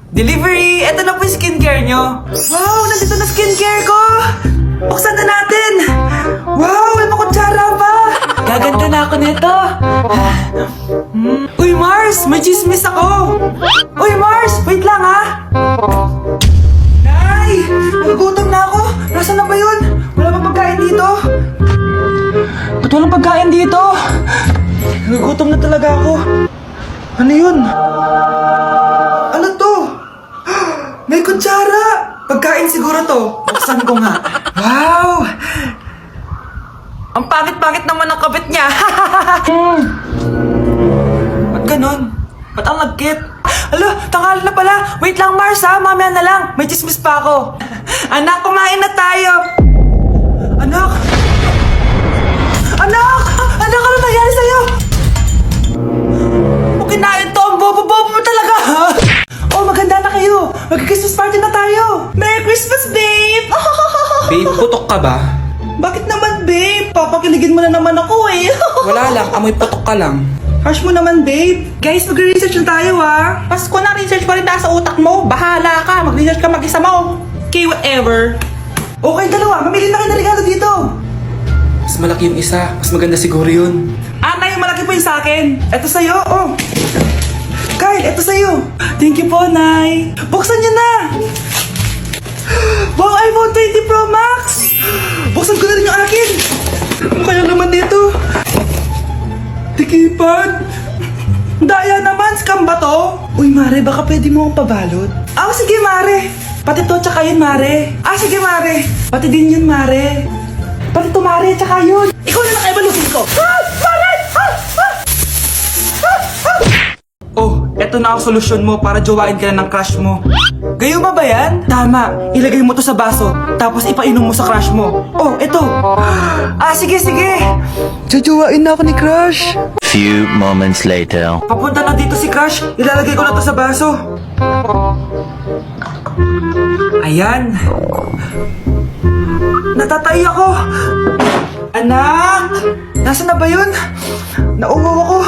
Delivery! Ito na po yung skincare nyo. Wow! Nandito na skincare ko! Buksan na natin! Wow! May makutsara pa! Gaganda na ako nito! Uy, Mars! May chismis ako! Uy, Mars! Wait lang, ha! Nay! Nagugutom na ako! Nasaan na ba yun? Wala bang pagkain dito? Ba't walang pagkain dito? Nagugutom na talaga ako. Ano yun? Ano to? May kutsara! Pagkain siguro to. Buksan ko nga. Wow! Ang pangit-pangit naman ng kabit niya. Ba't ganon? Ba't ang lagkit? Alo, tanghali na pala. Wait lang, Mars, ha? Mamaya na lang. May chismis pa ako. Anak, kumain na tayo. Anak! Anak! Anak, ano nangyari sa'yo? Kinain to, ang bobo-bobo mo talaga. Oh, maganda na kayo. Mag-Christmas party na tayo. Merry Christmas, babe. Babe, putok ka ba? Bakit naman, babe? Papakiligin mo na naman ako eh. Wala lang, amoy putok ka lang. Harsh mo naman, babe. Guys, mag-research na tayo, ha? Pasko na, research pa rin nasa utak mo. Bahala ka. Mag-research ka mag-isa mo. Okay, whatever. Okay, dalawa. Mamili na kayo ng regalo dito. Mas malaki yung isa, mas maganda siguro yun. Nay, malaki po yung sa akin. Ito sa'yo, oh. Kyle, ito sa'yo. Thank you po, Nay. Buksan niyo na. Wow, iPhone 20 Pro Max. Buksan ko na rin yung akin. Ano kaya naman dito? Tikipan. Daya naman, scam ba to? Uy, Mare, baka pwede mo akong pabalot. Sige, Mare. Pati to, tsaka yun, Mare. Sige, Mare. Pati din yun, Mare. Pati to, Mare, tsaka yun. Ikaw na lang kaibalutin ko. Mare! Oh, eto na ang solusyon mo para jowain ka na ng crush mo. Gayuma ba yan? Tama, ilagay mo to sa baso, tapos ipainom mo sa crush mo. Oh, eto. Sige, sige. Jojowain na ako ni crush. Few moments later. Papunta na dito si crush, ilalagay ko na to sa baso. Ayan. Natatay ako. Anak! Nasaan na ba yun? Nauwaw ako.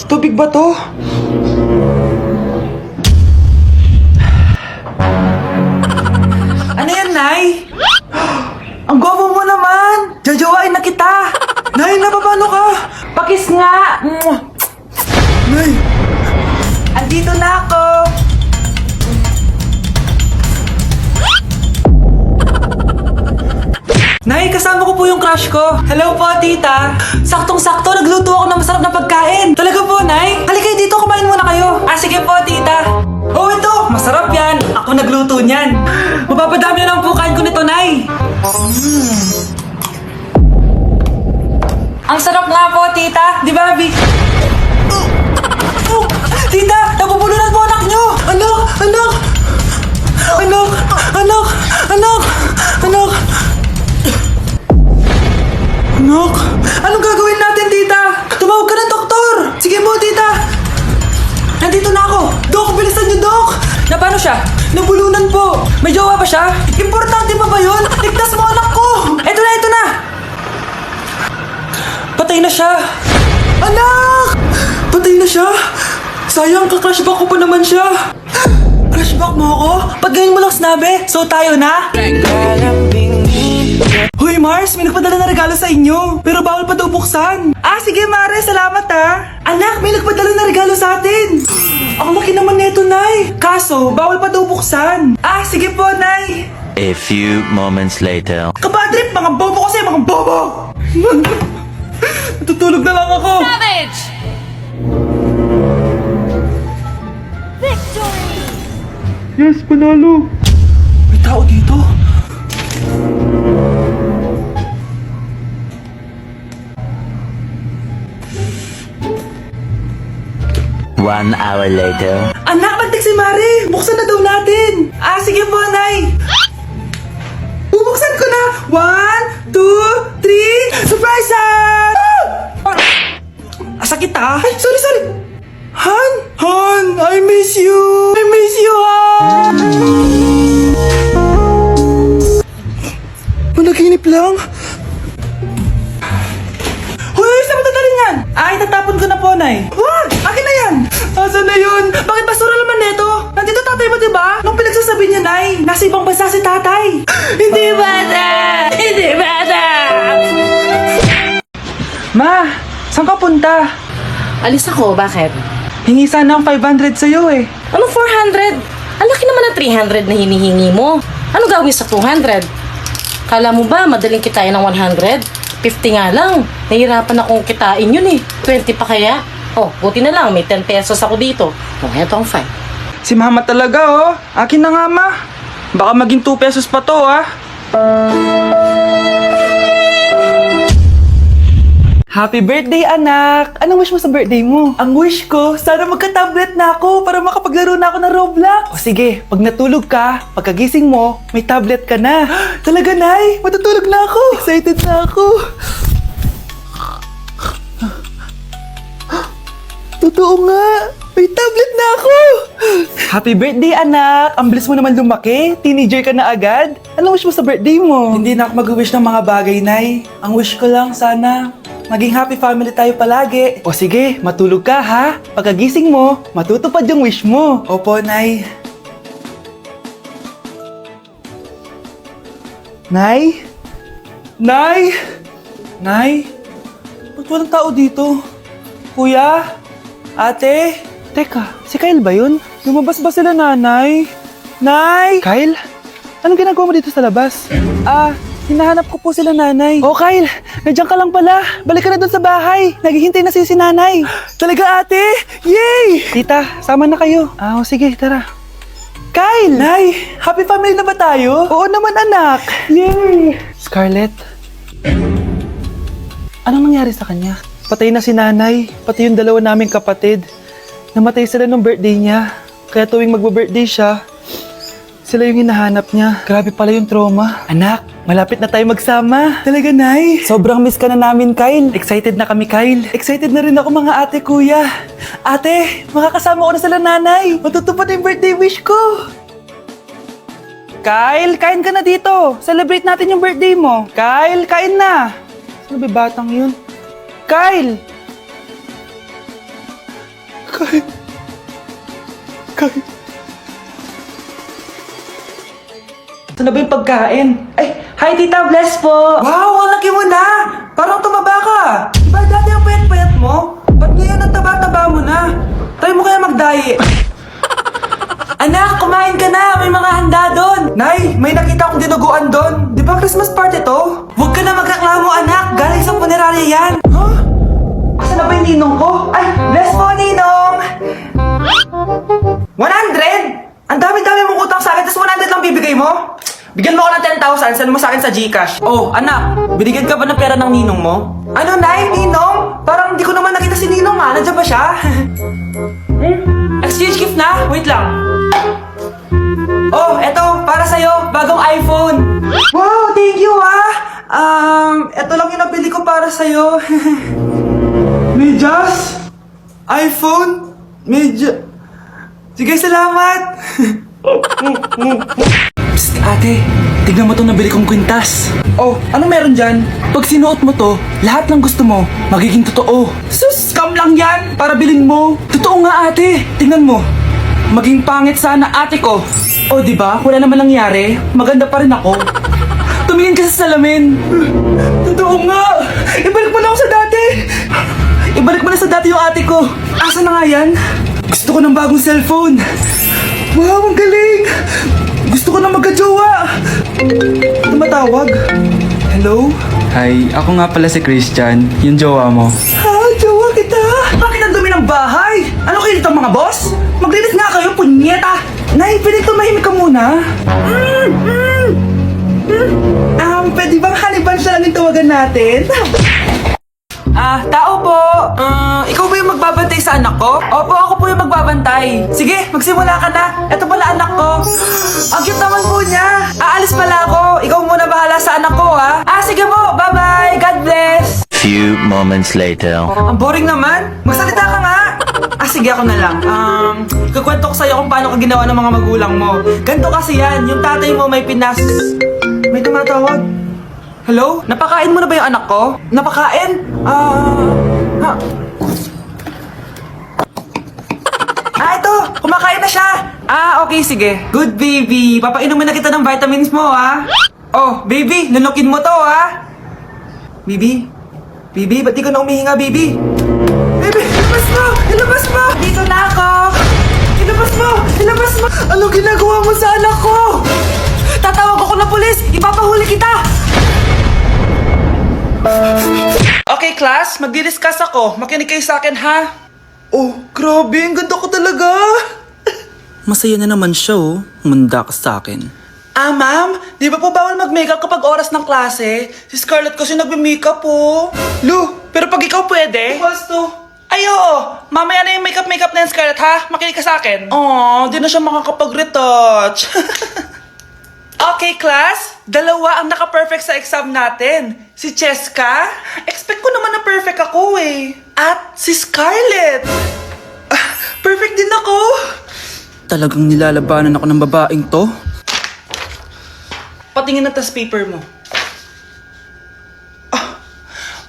Tubig ba to? Ano yan, Nay? Ang gwapo mo naman! Jajawain na kita! Nay, napapano ka? Pakis nga! Nay! Andito na ako! Nay, kasama ko po yung crush ko. Hello po, tita. Saktong-sakto, nagluto ako ng masarap na pagkain. Talaga po, Nay? Halika dito, kumain muna kayo. Sige po, tita. Oh, ito, masarap yan. Ako nagluto niyan. Mapapadami na lang po kain ko nito, Nay. Ang sarap nga po, tita. Di ba, Bi? Tita, nabubulunan po anak nyo. Anak, anak. Anak, anak, anak, anak. Anak, anong gagawin natin, tita? Tumawag ka ng doktor! Sige po, tita! Nandito na ako! Dok, bilisan niyo, Dok! Na paano siya? Nabulunan po! May jowa ba siya? Importante pa ba yun? Ligtas mo anak ko! Eto na, eto na! Patay na siya! Anak! Patay na siya! Sayang, ka-crushback ko pa naman siya! Crushback mo ako? Pag ganyan mo lang sinabi, so tayo na? Hoy, Mars, may nagpadala na regalo sa inyo. Pero bawal pa daw buksan. Sige, Mare, salamat ha. Anak, may nagpadala na regalo sa atin. Ang laki naman neto, Nay. Kaso, bawal pa daw buksan. Sige po, Nay. A few moments later. Kapadrip, mga bobo kasi, mga bobo. Natutulog na lang ako. Savage! Victory! Yes, panalo. May tao dito. One hour later. Anak, magtik si Mare. Buksan na daw natin. Sige po, Nay. Bubuksan ko na. 1, 2, 3. Surprise! Sakit ah. Ay, sorry. Han, I miss you. I miss you, Han. Managinip lang. Hoy, saan mo dadalhin yan? Itatapon ko na po, Nay. Wag! Akin na yan. Asan na yun? sabi niyo, Nay? Nasa ibang bansa si tatay. Hindi bata! Hindi bata! Ma, saan ka punta? Alis ako, bakit? Hingi sana ang 500 sa'yo eh. Ano 400? Ang laki naman ng 300 na hinihingi mo. Ano gawin sa 200? Kala mo ba madaling kitain ng 100? 50 nga lang. Nahihirapan akong kitain yun eh. 20 pa kaya? Oh, buti na lang. May 10 pesos ako dito. Oh, eto ang 5. Si Mama talaga oh. Akin na nga, Ma. Baka maging 2 pesos pa to ah. Happy birthday, anak! Anong wish mo sa birthday mo? Ang wish ko, sana magka-tablet na ako para makapaglaro na ako ng Roblox. O sige, pag natulog ka, pagkagising mo, may tablet ka na. Talaga, Nay? Matutulog na ako. Excited na ako. Totoo nga. May tablet na ako. Happy birthday, anak. Ang bilis mo naman lumaki. Teenager ka na agad. Anong wish mo sa birthday mo? Hindi na ako mag-wish ng mga bagay, Nay. Ang wish ko lang, sana maging happy family tayo palagi. O sige, matulog ka ha. Pagkagising mo, matutupad yung wish mo. Opo, Nay. Nay? Nay? Nay? Ba't walang tao dito? Kuya? Ate? Teka, si Kyle ba yun? Lumabas ba sila, nanay? Nay! Kyle? Anong ginagawa mo dito sa labas? Hinahanap ko po sila, nanay. Oh, Kyle! Nandiyan ka lang pala. Balik ka na doon sa bahay. Naghihintay na si nanay. Talaga, ate? Yay! Tita, sama na kayo. Sige, tara. Kyle! Nay, happy family na ba tayo? Oo naman, anak. Yay! Scarlett? Anong nangyari sa kanya? Patay na si nanay, pati yung dalawa naming kapatid. Namatay sila nung birthday niya. Kaya tuwing magbe-birthday siya, sila yung hinahanap niya. Grabe pala yung trauma. Anak, malapit na tayo magsama. Talaga, Nay. Sobrang miss ka na namin, Kyle. Excited na kami, Kyle. Excited na rin ako, mga ate, kuya. Ate, makakasama ko na sila, nanay. Matutupad yung birthday wish ko. Kyle, kain ka na dito. Celebrate natin yung birthday mo. Kyle, kain na. Sino ba batang yun? Kyle! Kyle! Kyle! Saan na ba yung pagkain? Ay! Hi, Tita! Bless po! Wow! Ang laki mo na! Parang tumaba ka! Diba dati ang payat-payat mo? Ba't ngayon ang taba-taba mo na? Try mo kaya mag-diet? Anak! Kumain ka na! May mga handa doon! Nay! May nakita akong dinuguan doon! Di ba Christmas party to? Huwag ka na magreklamo, anak! Galing sa punerarya yan! Huh? Asan na ba yung ninong ko? Ay! Bless po, ninong! 100? Ang dami-dami mong utang sa akin, tapos 100 lang bibigay mo? Bigyan mo ako ng 10,000, send mo sa akin sa GCash. Oh, anak, binigyan ka ba ng pera ng ninong mo? Ano, Nay? Ninong? Parang hindi ko naman nakita si ninong ha. Nandiyan ba siya? Exchange gift na? Wait lang. Oh, eto, para sa'yo, bagong iPhone. Wow, thank you ha. Eto lang yung nabili ko para sa'yo. Medyas? iPhone? Sige, salamat. Psst, ate, tignan mo itong nabili kong kwintas. Oh, anong meron dyan? Pag sinuot mo to, lahat ng gusto mo, magiging totoo. Sus, scam lang yan, para bilhin mo. Totoo nga, ate, tingnan mo. Maging pangit sana ate ko. Oh, di ba? Wala naman nangyari. Maganda pa rin ako. Tumingin ka sa salamin. Totoo nga. Ibalik mo na ako sa dati. Ibalik mo na sa dati yung ate ko. Asa na nga yan? Gusto ko ng bagong cellphone. Wow, ang galing. Gusto ko na magka-jowa. Tumatawag. Hello? Hi, ako nga pala si Christian, yung jowa mo. Ha? Jowa kita? Bakit ang dumi ng bahay? Ano kayo dito mga boss? Maglinis nga kayo, punyeta! Nay, pwede tumahimik ka muna? Pwede bang haniban siya lang yung tawagan natin? Tao po! Ikaw ba yung magbabantay sa anak ko? Opo, ako po yung magbabantay. Sige, magsimula ka na. Ito pala anak ko. Ang cute naman po niya. Aalis pala ako. Ikaw muna bahala sa anak ko, ha? Sige po, bye-bye. God bless. Few moments later. Ang boring naman. Magsalita ka nga. Sige, ako na lang. Kukwento ko sa'yo kung paano ka ginawa ng mga magulang mo. Ganto kasi yan. Yung tatay mo may pinas... May tumatawag. Hello? Napakain mo na ba yung anak ko? Napakain? Ito! Kumakain na siya! Okay, sige. Good, baby. Papainumin na kita ng vitamins mo, ha? Oh, baby, lunukin mo to, ha? Baby? Baby, ba't di ka na umihinga, baby? Baby, ilabas mo! Ilabas mo! Dito na ako! Ilabas mo! Ilabas mo! Anong ginagawa mo sa anak ko? Tatawag ako ng pulis! Ipapahuli kita! Okay, class. Magdi-discuss ako. Makinig kayo sa akin, ha? Oh, grabe. Ang ganda ko talaga. Masaya na naman siya oh. Manda ka sa akin. Ma'am, di ba po bawal mag-makeup kapag oras ng klase? Si Scarlett kasi nagme-makeup po. Lu, pero pag ikaw pwede? Equals to. Ay, oo. Mamaya na yung makeup na yan, Scarlett, ha? Makinig ka sa akin. Di na siya makakapag-retouch. Okay, class. Dalawa ang naka-perfect sa exam natin. Si Cheska. Expect ko naman na perfect ako eh. At si Scarlett. Perfect din ako. Talagang nilalabanan ako ng babaeng to. Patingin na tas paper mo.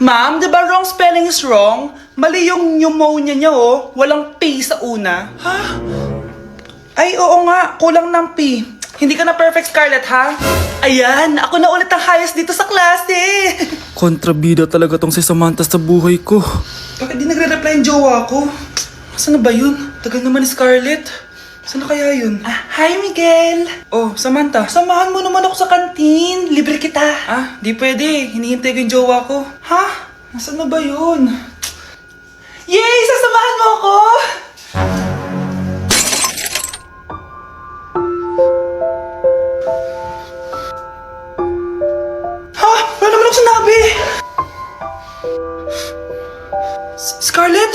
Ma'am, di ba wrong spelling is wrong? Mali yung pneumonia niya oh. Walang P sa una. Ha? Ay, oo nga. Kulang ng P. Hindi ka na perfect, Scarlett, ha? Ayan, ako na ulit ang highest dito sa klase. Kontrabida talaga tong si Samantha sa buhay ko. Bakit di nagre-reply yung jowa ko? Saan na ba yun? Tagal naman ni Scarlett. Saan na kaya yun? Hi, Miguel! Oh, Samantha, samahan mo naman ako sa kantin. Libre kita. Di pwede. Hinihintay ko yung jowa ko. Ha? Nasaan na ba yun? Yay! Sasamahan mo ako! Ha? Wala naman ako sinabi! Scarlett?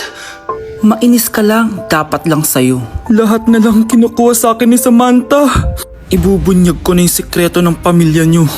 Mainis ka lang, dapat lang sa'yo. Lahat na lang kinukuha sa akin ni Samantha. Ibubunyag ko na yung sikreto ng pamilya niyo.